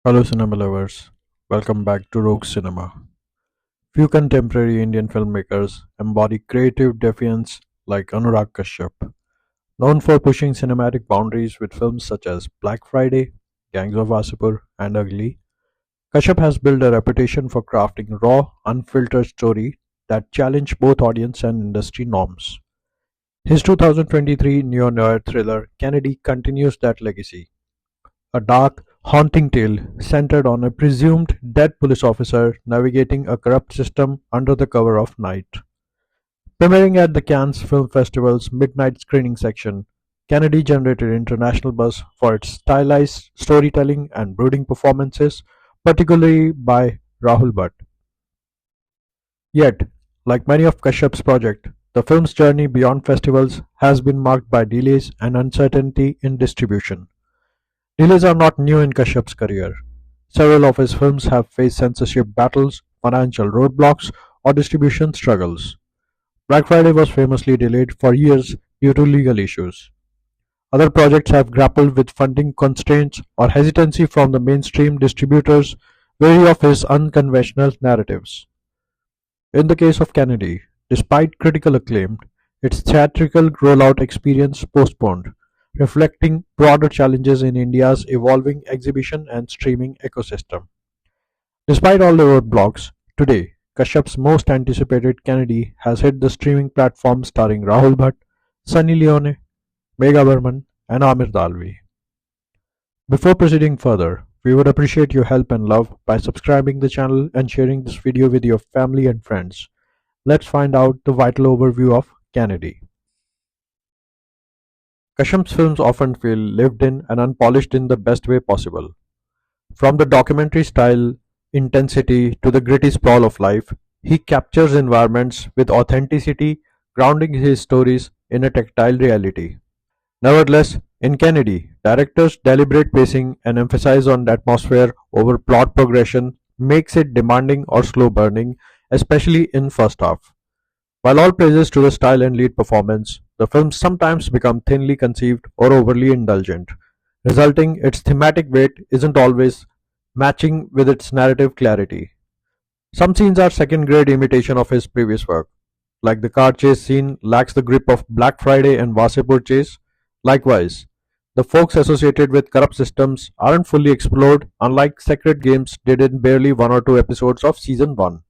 Hello, cinema lovers. Welcome back to Rogue Cinema. Few contemporary Indian filmmakers embody creative defiance like Anurag Kashyap, known for pushing cinematic boundaries with films such as Black Friday, Gangs of Wasseypur, and Ugly. Kashyap has built a reputation for crafting raw, unfiltered story that challenge both audience and industry norms. His 2023 neo-noir thriller Kennedy continues that legacy, a dark, haunting tale centered on a presumed dead police officer navigating a corrupt system under the cover of night. Premiering at the Cannes Film Festival's midnight screening section, Kennedy generated international buzz for its stylized storytelling and brooding performances, particularly by Rahul Bhat. Yet, like many of Kashyap's projects, the film's journey beyond festivals has been marked by delays and uncertainty in distribution. Delays are not new in Kashyap's career. Several of his films have faced censorship battles, financial roadblocks, or distribution struggles. Black Friday was famously delayed for years due to legal issues. Other projects have grappled with funding constraints or hesitancy from the mainstream distributors wary of his unconventional narratives. In the case of Kennedy, despite critical acclaim, its theatrical rollout experience postponed, reflecting broader challenges in India's evolving exhibition and streaming ecosystem. Despite all the roadblocks, today, Kashyap's most anticipated Kennedy has hit the streaming platform starring Rahul Bhat, Sunny Leone, Megha Barman, and Amir Dalvi. Before proceeding further, we would appreciate your help and love by subscribing the channel and sharing this video with your family and friends. Let's find out the vital overview of Kennedy. Kashyap's films often feel lived in and unpolished in the best way possible. From the documentary style intensity to the gritty sprawl of life, he captures environments with authenticity, grounding his stories in a tactile reality. Nevertheless, in Kennedy, directors' deliberate pacing and emphasis on atmosphere over plot progression makes it demanding or slow burning, especially in first half. While all praises to the style and lead performance, the films sometimes become thinly conceived or overly indulgent, resulting its thematic weight isn't always matching with its narrative clarity. Some scenes are second-grade imitation of his previous work, like the car chase scene lacks the grip of Black Friday and Wasseypur chase. Likewise, the folks associated with corrupt systems aren't fully explored, unlike Sacred Games did in barely one or two episodes of season 1.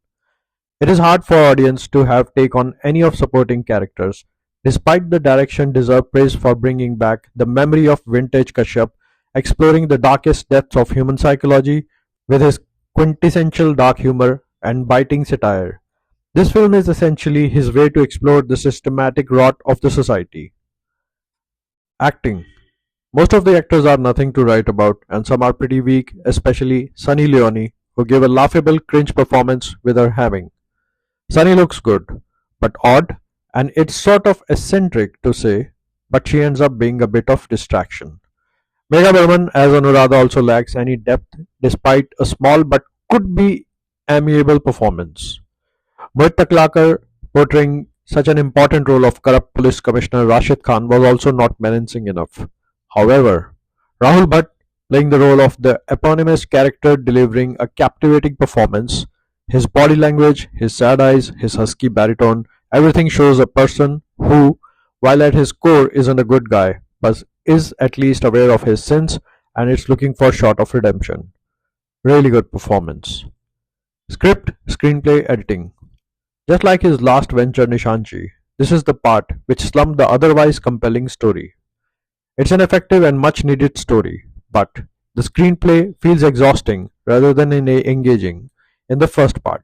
It is hard for audience to have take on any of supporting characters, despite the direction deserve praise for bringing back the memory of vintage Kashyap, exploring the darkest depths of human psychology with his quintessential dark humor and biting satire. This film is essentially his way to explore the systematic rot of the society. Acting. Most of the actors are nothing to write about, and some are pretty weak, especially Sunny Leone, who gave a laughable cringe performance with her having. Sunny looks good, but odd, and it's sort of eccentric to say, but she ends up being a bit of distraction. Megha Barman as Anuradha also lacks any depth despite a small but could be amiable performance. Mohit Taklakar portraying such an important role of corrupt police commissioner Rashid Khan was also not menacing enough. However, Rahul Bhat playing the role of the eponymous character delivering a captivating performance, his body language, his sad eyes, his husky baritone, everything shows a person who, while at his core isn't a good guy, but is at least aware of his sins and is looking for shot of redemption. Really good performance. Script, screenplay, editing. Just like his last venture Nishanchi, this is the part which slumped the otherwise compelling story. It's an effective and much needed story, but the screenplay feels exhausting rather than engaging in the first part.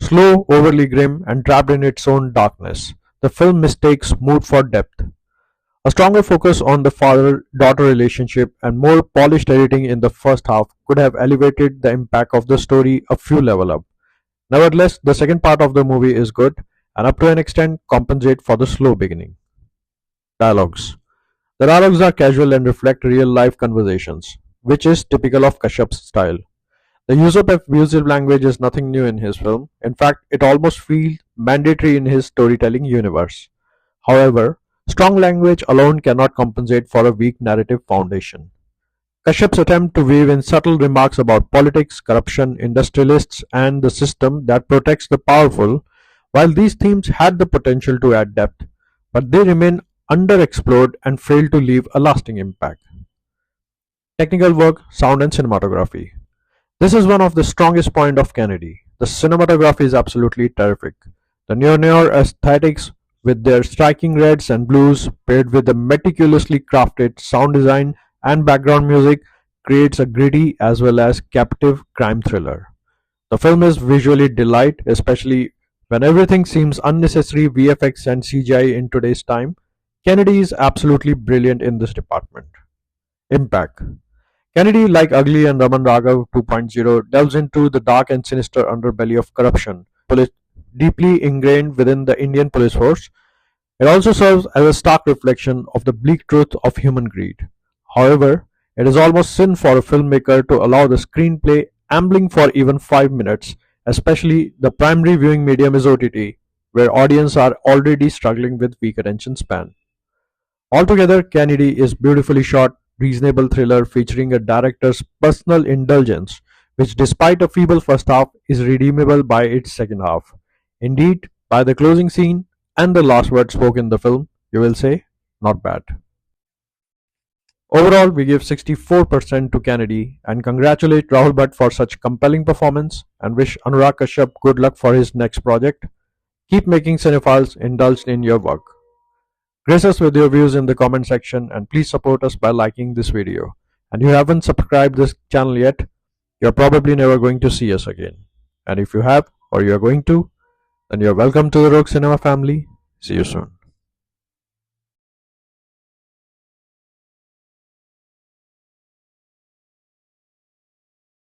Slow, overly grim, and trapped in its own darkness, the film mistakes mood for depth. A stronger focus on the father-daughter relationship and more polished editing in the first half could have elevated the impact of the story a few level up. Nevertheless, the second part of the movie is good and up to an extent compensate for the slow beginning. Dialogues. The dialogues are casual and reflect real life conversations, which is typical of Kashyap's style. The use of abusive language is nothing new in his film. In fact, it almost feels mandatory in his storytelling universe. However, strong language alone cannot compensate for a weak narrative foundation. Kashyap's attempt to weave in subtle remarks about politics, corruption, industrialists, and the system that protects the powerful, while these themes had the potential to add depth, but they remain underexplored and fail to leave a lasting impact. Technical work, sound and cinematography. This is one of the strongest points of Kennedy. The cinematography is absolutely terrific. The neo-noir aesthetics with their striking reds and blues paired with the meticulously crafted sound design and background music creates a gritty as well as captive crime thriller. The film is visually delight, especially when everything seems unnecessary VFX and CGI in today's time. Kennedy is absolutely brilliant in this department. Impact. Kennedy, like Ugly and Raman Raghav 2.0, delves into the dark and sinister underbelly of corruption, police, deeply ingrained within the Indian police force. It also serves as a stark reflection of the bleak truth of human greed. However, it is almost sin for a filmmaker to allow the screenplay ambling for even 5 minutes, especially the primary viewing medium is OTT, where audiences are already struggling with weak attention span. Altogether, Kennedy is beautifully shot, reasonable thriller featuring a director's personal indulgence, which despite a feeble first half is redeemable by its second half. Indeed, by the closing scene and the last word spoken in the film, you will say, not bad. Overall, we give 64% to Kennedy and congratulate Rahul Bhat for such compelling performance and wish Anurag Kashyap good luck for his next project. Keep making cinephiles indulged in your work. Grace us with your views in the comment section and please support us by liking this video. And if you haven't subscribed this channel yet, you're probably never going to see us again. And if you have or you're going to, then you're welcome to the Rogue Cinema family. See you soon.